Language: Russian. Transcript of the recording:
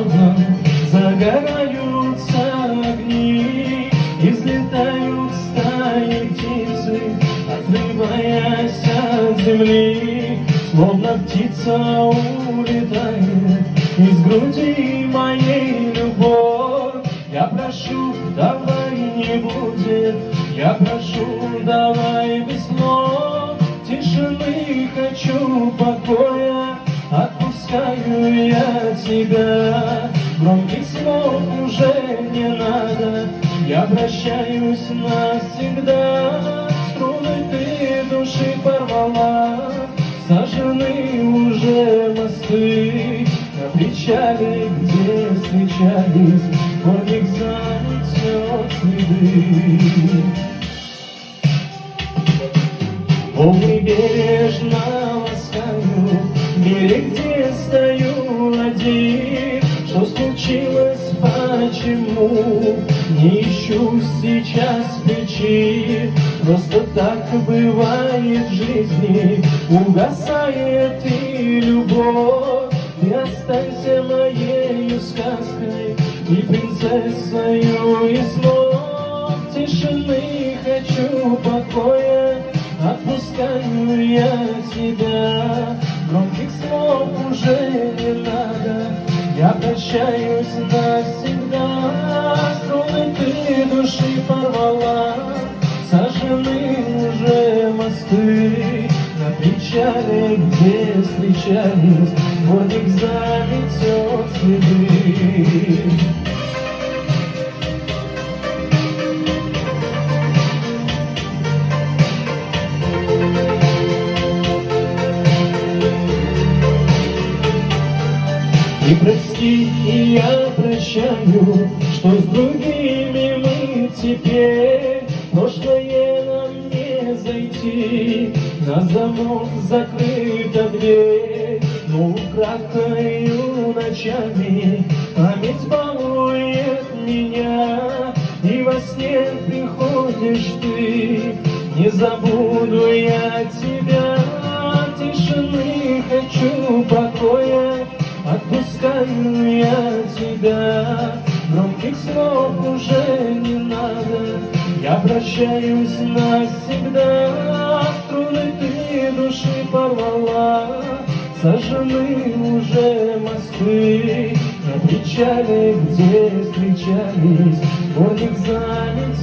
окнам загораются огни, и взлетают стаи птицы, отрываясь от земли. Словно птица улетает из груди моей любовь. Я прошу, давай не будет, я прошу, давай без слов. Тишины хочу, покоя, отпускаю я тебя. Громких слов уже не надо, я прощаюсь навсегда. Струны ты души порвала, сожжены уже мосты. На причале, где встречались, дворник заметет следы. Волны бережно ласкают берег, где стою один. Что случилось, почему? Не ищу сейчас причин. Просто так бывает в жизни, угасает и любовь. Ты останься моею сказкой и принцессою из снов. Тишины хочу, покоя, отпускаю я тебя. Громких слов уже не надо, я прощаюсь навсегда. Струны ты души порвала, сожжены уже мосты. На причале, где встречались, дворник заметет следы. И прости, и я прощаю, что с другими мы теперь. Прошлое нам не зайти, на замок закрыта дверь. Но украдкою ночами память балует меня, и во сне приходишь ты, не забуду я тебя. Тишины хочу, покоя, отпускаю я тебя. Громких слов уже не надо, я прощаюсь навсегда. Струны ты души порвала, сожжены уже мосты. На причале, где встречались, дворник занят